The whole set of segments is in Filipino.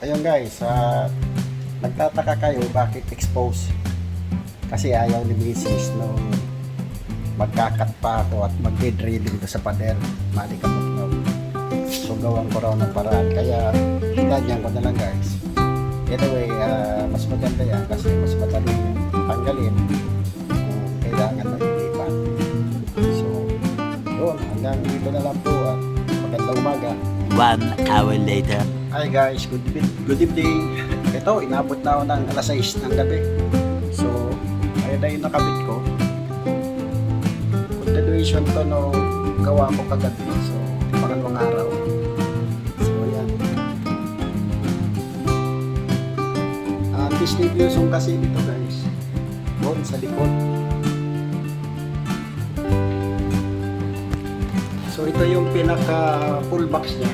Ayun guys, nagtataka kayo bakit expose? Kasi ayaw ni Mrs. nung magkakat pa ako at magde-drilling ko sa pader. Malikabot na. So gawan ko raw ng paraan. Kaya hinadyan ko na lang guys. Anyway, mas maganda yan kasi mas madaling tanggalin kung kailangan na ilipat. So, yun. Hanggang dito na lang po at magandang umaga. 1 hour later. Hi guys, good evening. Ito, inabot na ako ng alas 6 ng gabi. So, ayun na yung nakabit ko. Continuation to no gawa ko kagabi. So, pangalawang araw. So, ayan. Distribution kasi ito guys. Doon sa likod. So, ito yung pinaka full box niya.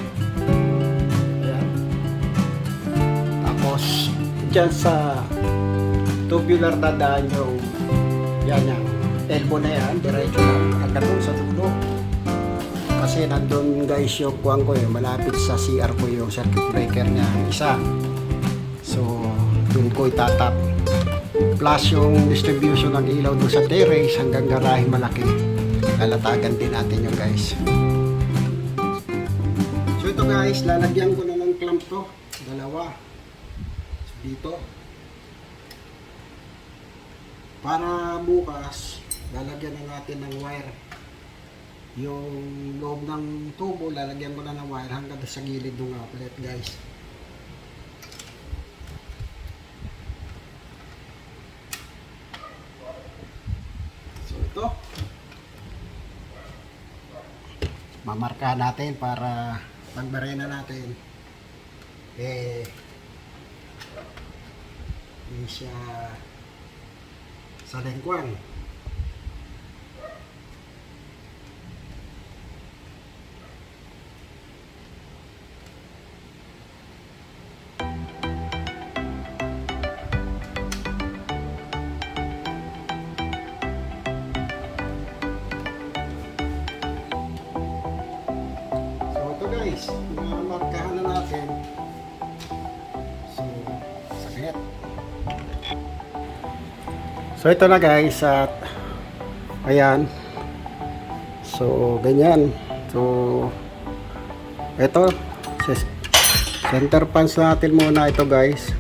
Diyan sa tubular dadaan yung yan yung elbow na yan, diretso lang hanggang doon sa dulo. Kasi nandun guys yung kuwang ko malapit sa CR ko yung circuit breaker niya isa. So doon ko itatap. Plus yung distribution ng ilaw doon sa terrace hanggang garahe malaki. Lalatagan din natin yung guys. So ito guys, lalagyan ko na ng clamp to. Dalawa. Dito para bukas lalagyan na natin ng wire yung loob ng tubo, lalagyan ko na ng wire hanggang sa gilid ng outlet guys. So ito mamarka natin para pagbarena natin hindi siya sa lengkuan. So ito guys, markahan na natin. So sakit. So ito na guys at ayan. So ganyan. So ito center punch natin muna ito guys.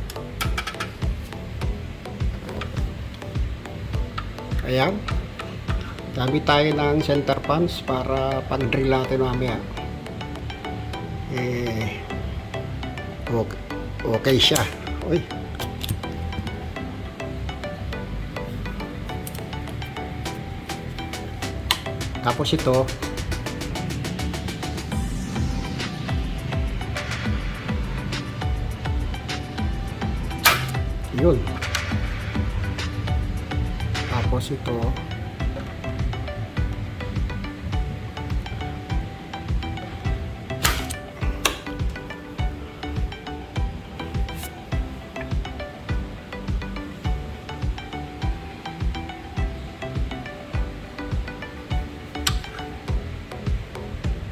Ayan. Gamit tayo ng center punch para pag-drill natin mamaya. Okay siya. Uy. Tapos ito yun. Tapos ito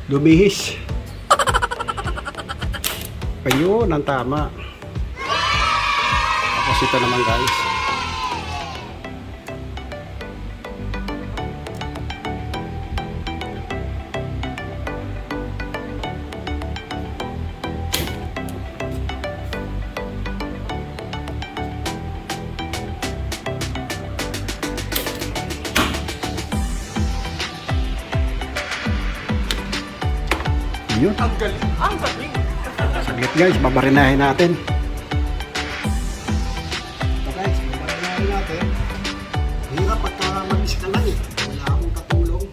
lumihis. Ayun, ang tama. Tapos ito naman guys. Yun. Ang galing. Ang galing. Saglit guys, babarinahin natin. So guys, babarinahin natin. Hirap pagka mag-is ka lang wala akong katulong.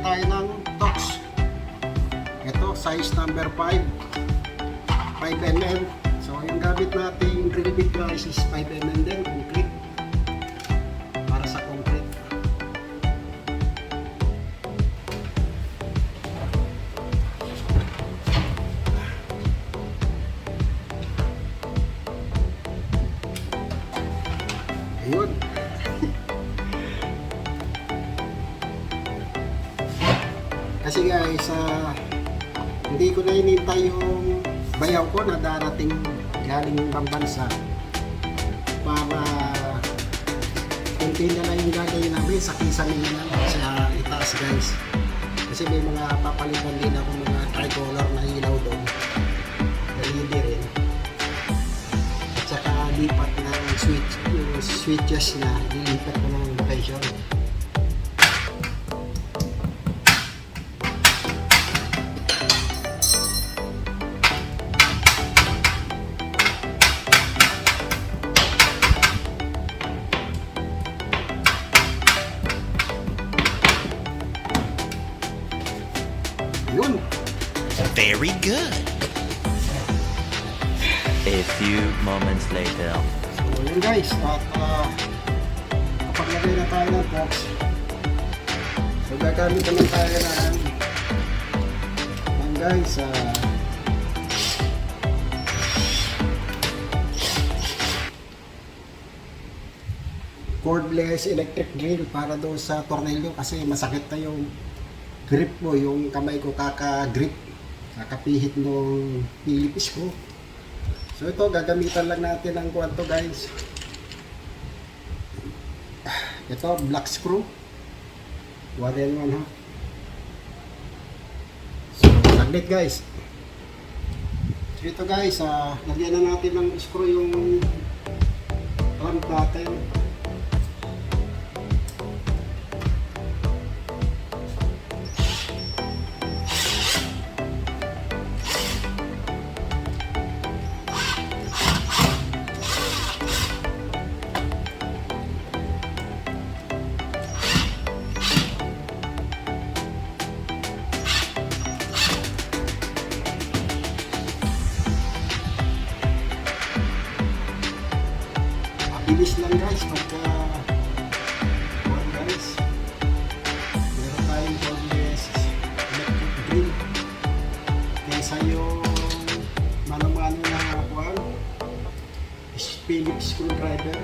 tayo ng Tox. Ito, size number 5. 5mm. So, yung gamit natin drill bit guys is 5mm din, complete. Para sa concrete. Ayun. Kasi guys, hindi ko na hinintay yung bayaw ko na darating galing ibang bansa para kunti na lang yung gagawin namin sa kisamin na lang sa itaas guys. Kasi may mga papalitan din ako mga tricolor na ilaw doon. LED rin. At saka lipat ng switches na lilipat ko ng location. Yun. Very good. A few moments later. So yun guys, at kapag lagay na tayo ng box, so gagamit naman tayo ng guys cordless electric drill para doon sa tornilyo kasi masakit na yung grip mo, yung kamay ko kaka-grip, kakapihit ng pilipis ko. So ito, gagamitan lang natin ng kuwanto guys. Ito, black screw. 1N1 ha. So, saglit guys. So ito guys, lagyan na natin ng screw yung clamp natin. Bilis lang guys pagka guys meron tayong cordless electric drill kaysa yung mano-mano na kuwan Phillips screwdriver.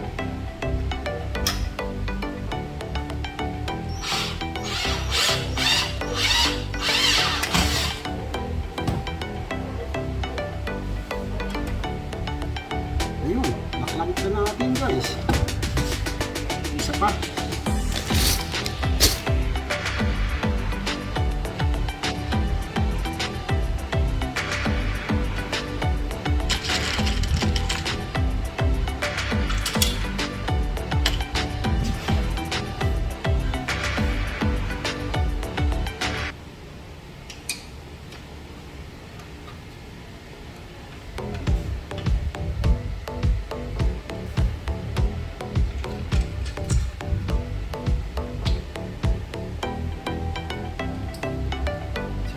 Ayun, nakalamit na natin guys. Isa pa.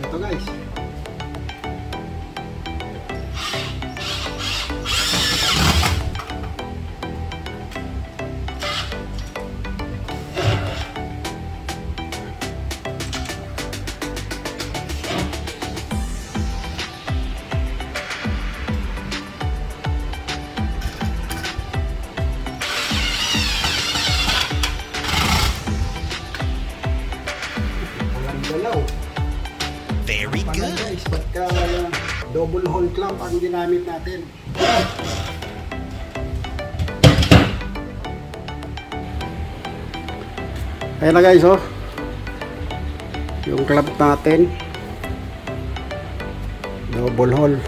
Ito guys. Walang galaw. Very good. Guys, pagka double hole clamp ang ginamit natin. Ayan na guys, oh. Yung clamp natin. Double hole.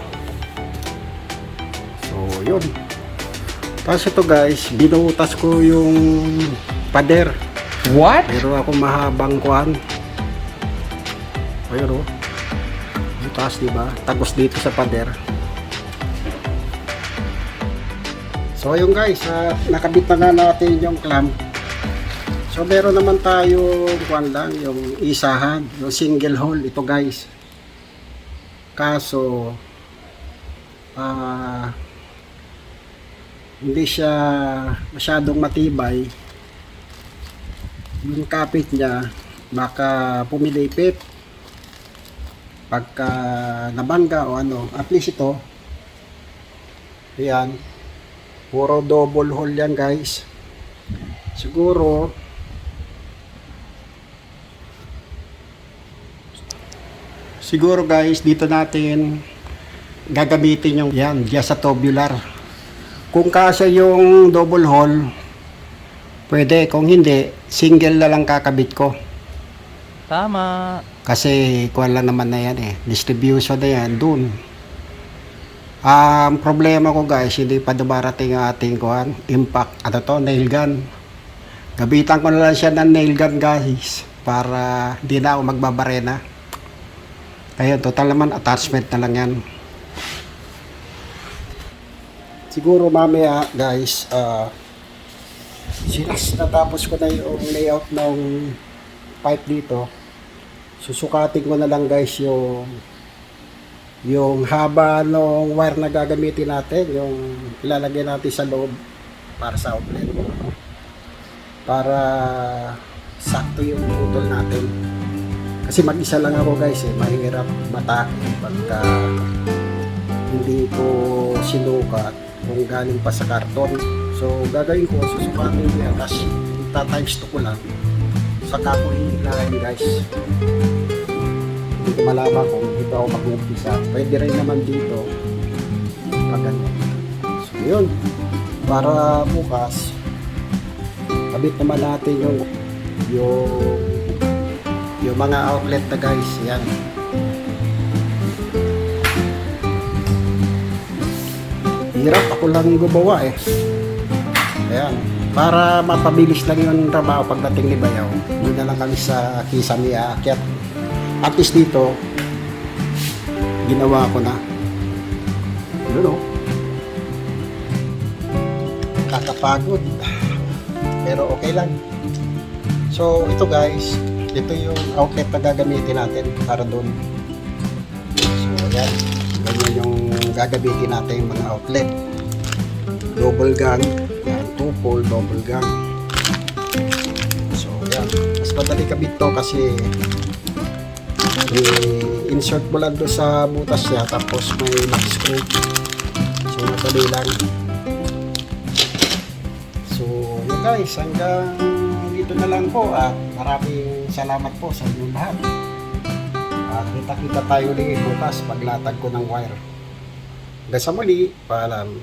So, yun. Tapos ito guys, binutas ko yung pader. What? Pero ako mahabang kuhan. Ayun, oh. Butas, diba? Tagos dito sa pader. So ayun guys, nakabit na natin yung clamp. So meron naman tayo kuan lang yung isahan, yung single hole ito guys. Kaso hindi siya masyadong matibay. Yung kapit niya baka pumilipit pagka nabangga o ano. At least ito, ayan, puro double hole yan guys. Siguro guys, dito natin gagamitin yung yan, diya sa tubular. Kung kasya yung double hole, pwede. Kung hindi, single na lang kakabit ko. Tama. Kasi kuwan lang naman na yan eh. Distribution na yan, dun. Ang problema ko guys, hindi pa dumarating ang ating kuwan, impact. Ano to, nail gun. Gabitan ko na lang siya ng nail gun guys. Para hindi na ako magbabarena. Kaya total naman attachment na lang yan. Siguro mamaya guys, natapos ko na yung layout ng pipe dito. Susukatin ko na lang guys yung haba ng wire na gagamitin natin, yung ilalagay natin sa loob para sa outlet. Para sakto yung putol natin. Kasi mag-isa lang ako guys eh, mahirap matake pagka hindi ko sinukat kung galing pa sa karton. So gagawin ko, susukatin ko yan, tapos ita-times 2 ko lang, saka ko hihilahin guys. Hindi ko malaman kung dito ako mag-umpisa. Pwede rin naman dito pag ganyan. So yun, para bukas kabit naman natin yung mga outlet na guys. Yan, hirap ako lang gumawa eh. Ayan, para mapabilis lang yung trabaho pagdating ni Bayaw, doon na lang kami sa Kisame aakyat. At least dito ginawa ko na. Yun o, kakapagod pero okay lang. So ito guys, ito yung outlet na gagamitin natin para doon. So yan, ganyan yung gagamitin natin yung mga outlet. Double gang, yan, 2-pole double gang. So yan, mas madali kabit to kasi i-insert mo lang doon sa butas niya, tapos may lock screw. So madali lang. So yun guys, hanggang dito na lang po at maraming salamat po sa inyong lahat. At kita-kita tayo ulit bukas paglatag ko ng wire. Hanggang sa muli, paalam.